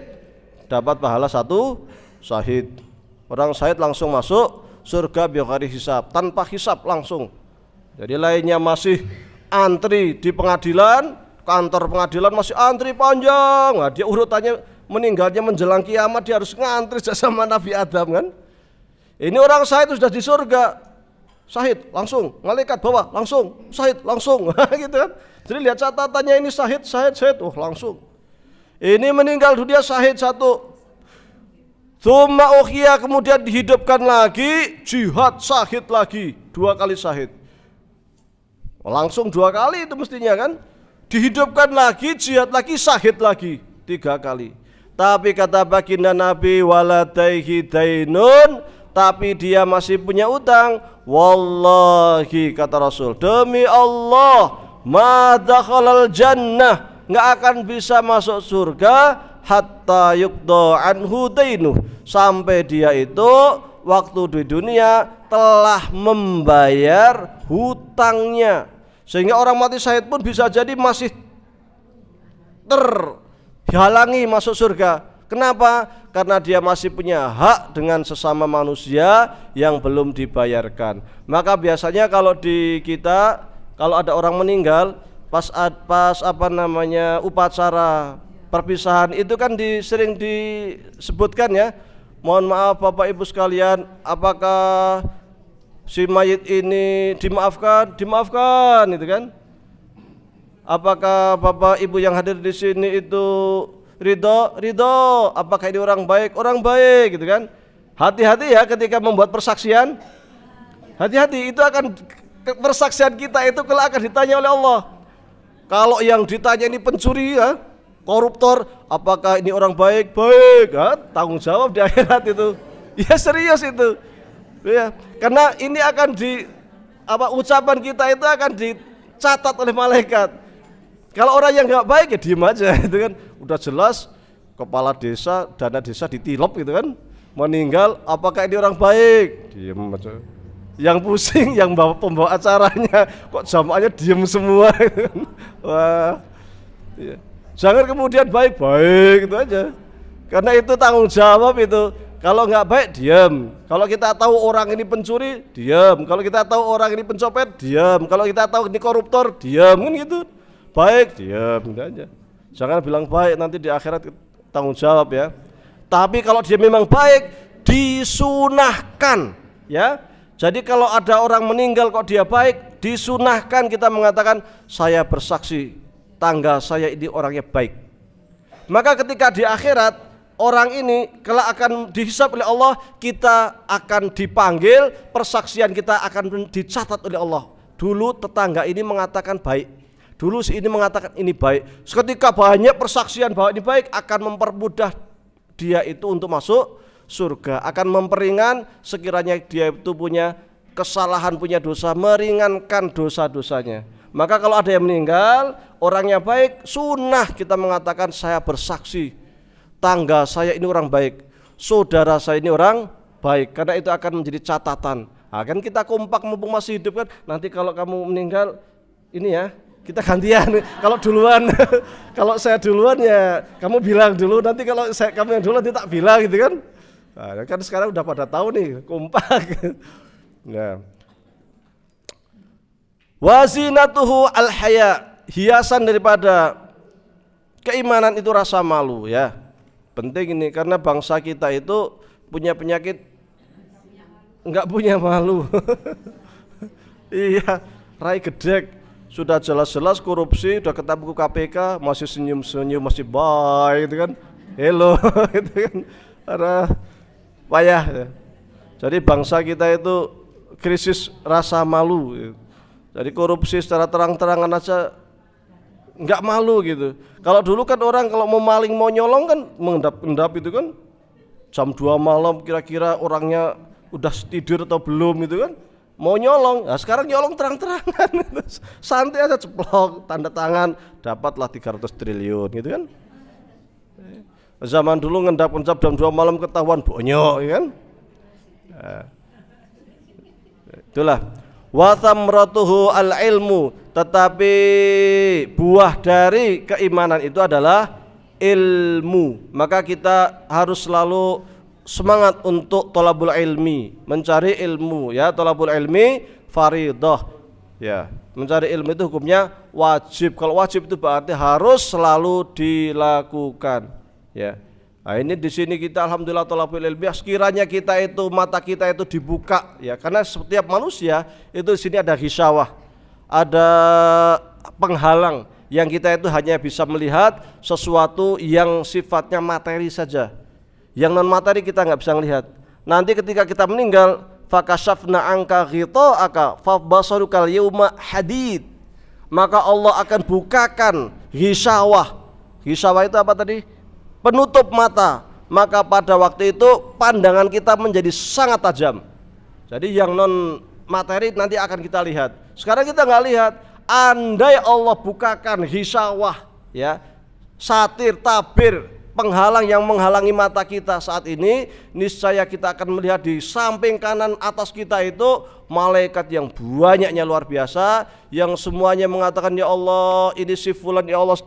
dapat pahala 1 syahid. Orang syahid langsung masuk surga bighairi hisab, tanpa hisab langsung. Jadi lainnya masih antri di pengadilan, kantor pengadilan masih antri panjang. Nah, dia urutannya meninggalnya menjelang kiamat, dia harus ngantri sama Nabi Adam kan. Ini orang syahid sudah di surga, syahid langsung, malaikat bawa langsung, syahid langsung, gitu kan. Jadi lihat catatannya, ini syahid, langsung. Ini meninggal dunia syahid 1. Tsumma ukhya, kemudian dihidupkan lagi, jihad syahid lagi, 2 kali syahid. Langsung 2 kali itu mestinya kan. Dihidupkan lagi, jihad lagi, syahid lagi, 3 kali. Tapi kata baginda Nabi, waladaihi dainun, tapi dia masih punya utang. Wallahi, kata Rasul, demi Allah, ma dakhalal jannah, nggak akan bisa masuk surga hatta yuqda anhu dainuh, sampai dia itu waktu di dunia telah membayar hutangnya. Sehingga orang mati syahid pun bisa jadi masih terhalangi masuk surga. Kenapa? Karena dia masih punya hak dengan sesama manusia yang belum dibayarkan. Maka biasanya kalau di kita, kalau ada orang meninggal, pas upacara perpisahan itu kan sering disebutkan ya, mohon maaf Bapak Ibu sekalian, apakah si mayit ini dimaafkan itu kan? Apakah Bapak Ibu yang hadir di sini itu ridho, apakah ini orang baik gitu kan? Hati-hati ya ketika membuat persaksian, hati-hati, itu akan persaksian kita itu kelak akan ditanya oleh Allah. Kalau yang ditanya ini pencuri ya, koruptor, apakah ini orang baik ya, tanggung jawab di akhirat itu. Ya serius itu. Ya, karena ini akan ucapan kita itu akan dicatat oleh malaikat. Kalau orang yang nggak baik ya diem aja itu kan, udah jelas kepala desa, dana desa ditilep gitu kan, meninggal, apakah ini orang baik? Diem aja. Yang pusing yang pembawa acaranya, kok jamaahnya diem semua gitu kan. Wah, iya. Jangan kemudian baik itu aja, karena itu tanggung jawab itu. Kalau nggak baik diam. Kalau kita tahu orang ini pencuri, diam. Kalau kita tahu orang ini pencopet, diam. Kalau kita tahu ini koruptor, diam kan gitu. Baik, diam, gitu aja. Jangan bilang baik, nanti di akhirat tanggung jawab ya. Tapi kalau dia memang baik, disunahkan ya. Jadi kalau ada orang meninggal kok dia baik, disunahkan kita mengatakan, saya bersaksi tangga saya ini orangnya baik. Maka ketika di akhirat orang ini kelak akan dihisab oleh Allah, kita akan dipanggil, persaksian kita akan dicatat oleh Allah. Dulu tetangga ini mengatakan baik, dulu si ini mengatakan ini baik. Ketika banyak persaksian bahwa ini baik, akan mempermudah dia itu untuk masuk surga, akan memperingan sekiranya dia itu punya kesalahan, punya dosa, meringankan dosa-dosanya. Maka kalau ada yang meninggal, orangnya baik, sunnah kita mengatakan saya bersaksi tangga saya ini orang baik, saudara saya ini orang baik, karena itu akan menjadi catatan. Nah, kan kita kompak mumpung masih hidup kan, nanti kalau kamu meninggal ini ya kita gantian. Kalau duluan, kalau saya duluan ya kamu bilang dulu, nanti kalau kamu yang dulu nanti tak bilang gitu kan. Nah, kan sekarang udah pada tahu nih, kompak. Nah, wazinatuhu al-haya, hiasan daripada keimanan itu rasa malu ya. Penting ini karena bangsa kita itu punya penyakit enggak punya malu. Iya, rai gedek, sudah jelas-jelas korupsi, udah ketemu KPK masih senyum-senyum, masih bye gitu kan. Hello gitu kan. Karena payah ya. Jadi bangsa kita itu krisis rasa malu. Jadi korupsi secara terang-terangan aja enggak malu gitu. Kalau dulu kan orang kalau mau maling, mau nyolong kan mengendap-endap itu kan, jam 2 malam kira-kira orangnya udah tidur atau belum gitu kan. mau nyolong, nah sekarang nyolong terang-terangan, santai aja ceplok, tanda tangan, dapatlah 300 triliun gitu kan. Zaman dulu ngendap-ngendap jam 2 malam ketahuan bonyok ya kan. Nah, itulah wa thamratuhu al-ilmu, tetapi buah dari keimanan itu adalah ilmu. Maka kita harus selalu semangat untuk thalabul ilmi, mencari ilmu ya. Thalabul ilmi faridah ya. Mencari ilmu itu hukumnya wajib. Kalau wajib itu berarti harus selalu dilakukan ya. Nah, ini di sini kita alhamdulillah thalabul ilmi, sekiranya kita itu mata kita itu dibuka ya, karena setiap manusia itu di sini ada ghisyawah, ada penghalang yang kita itu hanya bisa melihat sesuatu yang sifatnya materi saja. Yang non materi kita nggak bisa melihat. Nanti ketika kita meninggal, fakashafna angka ghita'aka fabasarukal yauma hadid. Maka Allah akan bukakan ghisyawah. Ghisyawah itu apa tadi? Penutup mata. Maka pada waktu itu pandangan kita menjadi sangat tajam. Jadi yang non materi nanti akan kita lihat. Sekarang kita nggak lihat. Andai Allah bukakan ghisyawah ya, satir, tabir, penghalang yang menghalangi mata kita saat ini, niscaya kita akan melihat di samping kanan atas kita itu malaikat yang banyaknya luar biasa, yang semuanya mengatakan ya Allah, ini si fulan ya Allah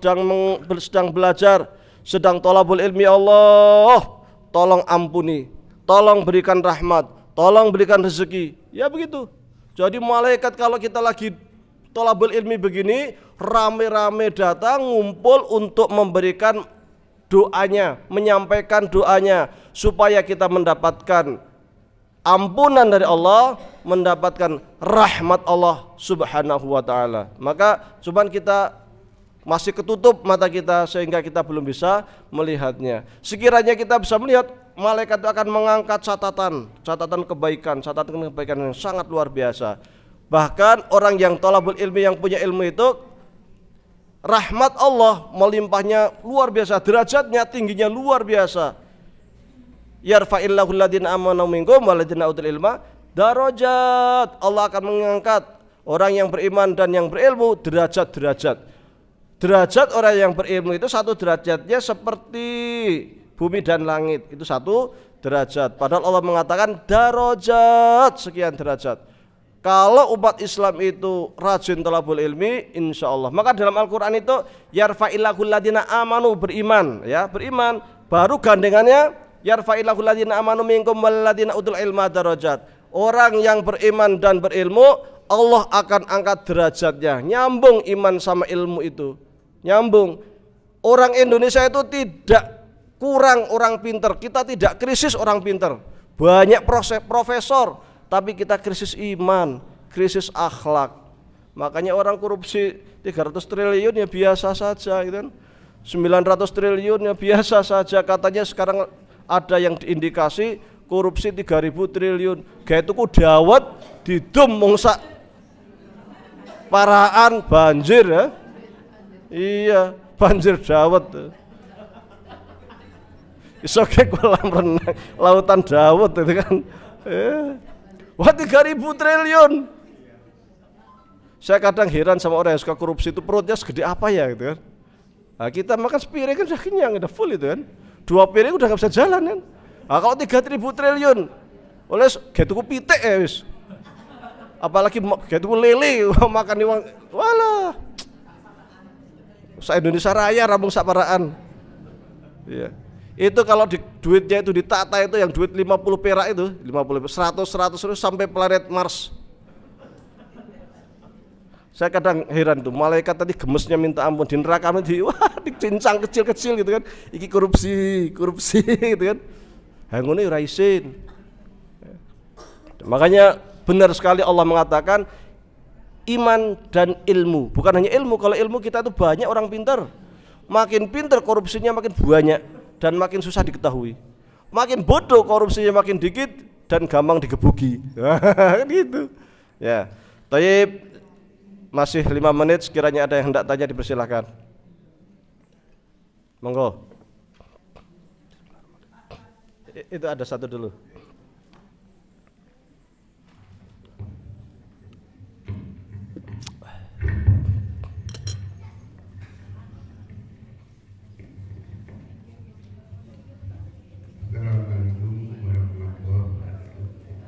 sedang belajar, sedang thalabul ilmi ya Allah, tolong ampuni, tolong berikan rahmat, tolong berikan rezeki. Ya begitu. Jadi malaikat kalau kita lagi thalabul ilmi begini, rame-rame datang ngumpul untuk memberikan doanya, menyampaikan doanya supaya kita mendapatkan ampunan dari Allah, mendapatkan rahmat Allah Subhanahu wa taala. Maka cuman kita masih ketutup mata kita sehingga kita belum bisa melihatnya. Sekiranya kita bisa melihat, malaikat itu akan mengangkat catatan kebaikan yang sangat luar biasa. Bahkan orang yang thalabul ilmi, yang punya ilmu itu, rahmat Allah melimpahnya luar biasa, derajatnya tingginya luar biasa. Yarfa'illahu alladhina amanu minkum waladhina utul ilma darajat. Allah akan mengangkat orang yang beriman dan yang berilmu derajat-derajat. Derajat orang yang berilmu itu satu derajatnya seperti bumi dan langit, itu satu derajat. Padahal Allah mengatakan darajat, sekian derajat. Kalau umat Islam itu rajin thalabul ilmi, insya Allah. Maka dalam Al-Quran itu yarfa'illahu alladhina amanu, beriman ya, beriman. Baru gandengannya yarfa'illahu alladhina amanu minkum waladhina utul ilma darajat. Orang yang beriman dan berilmu, Allah akan angkat derajatnya. Nyambung iman sama ilmu itu, nyambung. Orang Indonesia itu tidak kurang orang pinter, kita tidak krisis orang pinter. Banyak profesor, tapi kita krisis iman, krisis akhlak. Makanya orang korupsi 300 triliun ya biasa saja gitu kan. 900 triliun ya biasa saja. Katanya sekarang ada yang diindikasi korupsi 3.000 triliun. Kayak itu ku dawet didum mongsak paraan banjir ya. Iya, banjir dawet. Isoke kolam renang, lautan dawet itu kan. Wah 3.000 triliun. Saya kadang heran sama orang yang suka korupsi itu, perutnya segede apa ya gitu kan. Nah, kita makan sepiring kan udah kenyang, udah full itu kan. 2 piring udah gak bisa jalan kan. Nah, kalau 3.000 triliun oleh gitu pitik ya wis. Apalagi gitu lele makan di uang, walah. Indonesia Raya rambung sak paraan. Iya. Itu kalau duitnya itu ditata itu, yang duit 50 perak itu 50, 100 sampai planet Mars. Saya kadang heran tuh, malaikat tadi gemesnya minta ampun, di neraka wah dicincang kecil-kecil gitu kan. Iki korupsi gitu kan. Hangune ora isin. Makanya benar sekali Allah mengatakan iman dan ilmu. Bukan hanya ilmu, kalau ilmu kita itu banyak orang pintar. Makin pintar korupsinya makin banyak dan makin susah diketahui. Makin bodoh korupsinya makin dikit dan gampang digebuki. Kan gitu. Ya. Taib, masih 5 menit, sekiranya ada yang hendak tanya dipersilahkan. Monggo. Itu ada satu dulu.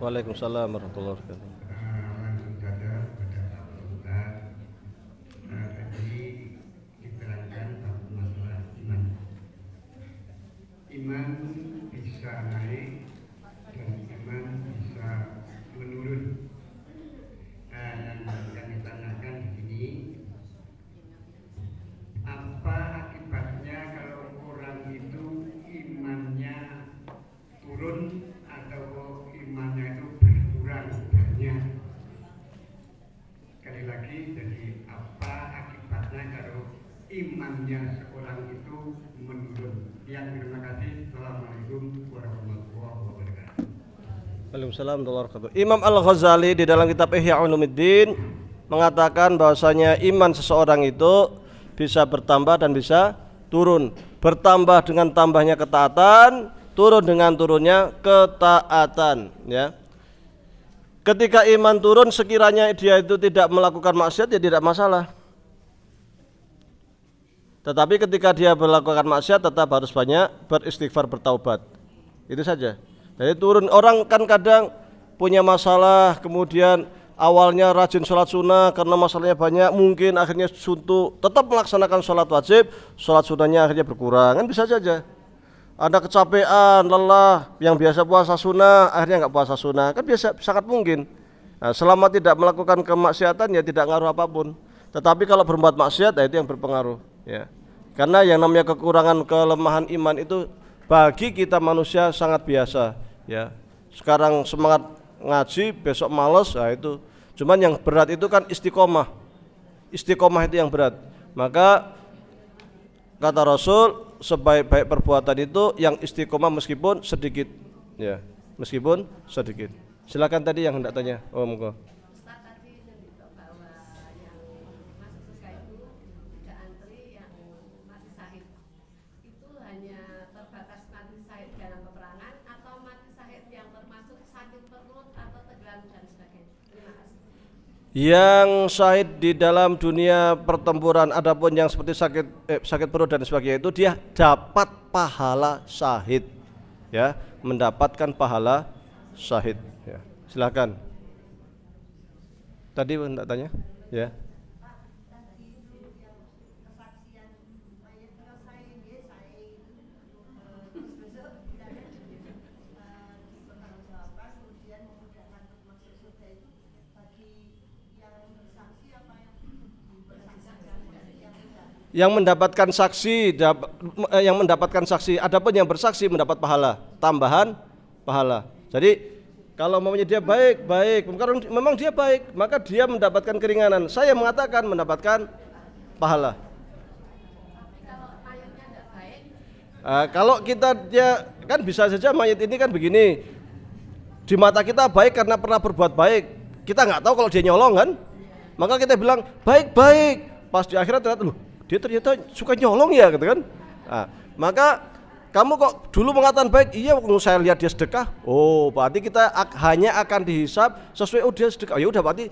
Waalaikumsalam warahmatullahi wabarakatuh. Langsung saja pada Pak Ustaz. Tadi diterangkan satu masalah iman. Iman bisa naik dan iman bisa menurun. Yang ditanyakan di sini, apa akibatnya kalau orang itu imannya turun atau imannya itu berkurang banyak? Sekali lagi, jadi apa akibatnya kalau imannya seorang itu menurun? Yang terima kasih. Assalamualaikum warahmatullahi wabarakatuh. Waalaikumsalam warahmatullahi wabarakatuh. Imam Al-Ghazali di dalam kitab Ihya Ulumuddin mengatakan bahwasanya iman seseorang itu bisa bertambah dan bisa turun. Bertambah dengan tambahnya ketaatan, turun dengan turunnya ketaatan, ya. Ketika iman turun, sekiranya dia itu tidak melakukan maksiat, ya tidak masalah. Tetapi ketika dia melakukan maksiat, tetap harus banyak beristighfar, bertaubat. Itu saja. Jadi turun, orang kan kadang punya masalah, kemudian awalnya rajin sholat sunnah karena masalahnya banyak, mungkin akhirnya suntuk, tetap melaksanakan sholat wajib, sholat sunnahnya akhirnya berkurang, kan bisa saja. Ada kecapean, lelah, yang biasa puasa sunnah akhirnya nggak puasa sunnah, kan biasa, sangat mungkin. Nah, selama tidak melakukan kemaksiatan ya tidak ngaruh apapun. Tetapi kalau berbuat maksiat, itu yang berpengaruh, ya. Karena yang namanya kekurangan, kelemahan iman itu bagi kita manusia sangat biasa, ya. Sekarang semangat ngaji, besok malas, nah itu. Cuman yang berat itu kan istiqomah. Istiqomah itu yang berat. Maka kata Rasul, sebaik-baik perbuatan itu yang istiqomah meskipun sedikit, ya, meskipun sedikit. Silakan tadi yang hendak tanya. Oh, monggo. Yang syahid di dalam dunia pertempuran, adapun yang seperti sakit perut dan sebagainya, itu dia dapat pahala syahid, ya, mendapatkan pahala syahid, ya. Silakan. Tadi hendak tanya, ya. Yang mendapatkan saksi, adapun yang bersaksi mendapat pahala, tambahan pahala. Jadi kalau memangnya dia baik, memang dia baik, maka dia mendapatkan keringanan. Saya mengatakan mendapatkan pahala. Kalau kita, dia kan bisa saja mayat ini kan begini, di mata kita baik karena pernah berbuat baik, kita nggak tahu kalau dia nyolong kan, maka kita bilang baik, pas di akhirat ternyata loh, dia ternyata suka nyolong ya, gitu kan. Nah, maka kamu kok dulu mengatakan baik, iya waktu saya lihat dia sedekah, oh berarti kita hanya akan dihisab sesuai, oh dia sedekah, ya udah berarti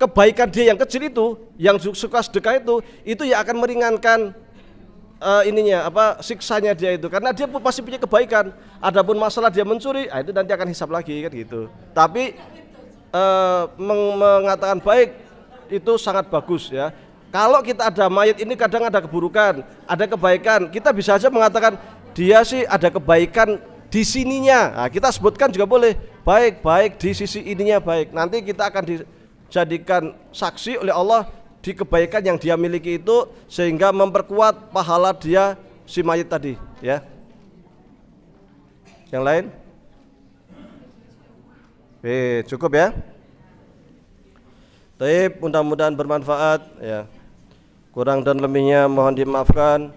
kebaikan dia yang kecil itu, yang suka sedekah itu ya akan meringankan siksanya dia itu, karena dia pasti punya kebaikan. Adapun masalah dia mencuri, itu nanti akan hisab lagi kan gitu. Tapi mengatakan baik itu sangat bagus, ya. Kalau kita ada mayat ini kadang ada keburukan, ada kebaikan, kita bisa saja mengatakan dia sih ada kebaikan di sininya. Nah, kita sebutkan juga boleh, baik di sisi ininya baik. Nanti kita akan dijadikan saksi oleh Allah di kebaikan yang dia miliki itu, sehingga memperkuat pahala dia si mayat tadi, ya. Yang lain? Cukup ya. Baik, mudah-mudahan bermanfaat, ya. Kurang dan lebihnya mohon dimaafkan.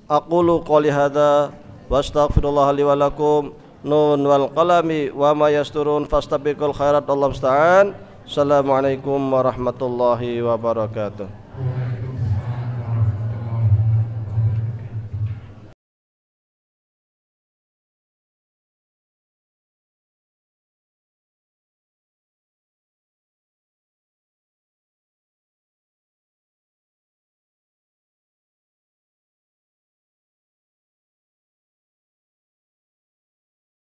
Aqulu qouli hadza wa astaghfirullah li wa lakum. Nun wal qalami wa ma yasturun fastabiqul khairat. Allahu musta'an. Assalamualaikum warahmatullahi wabarakatuh.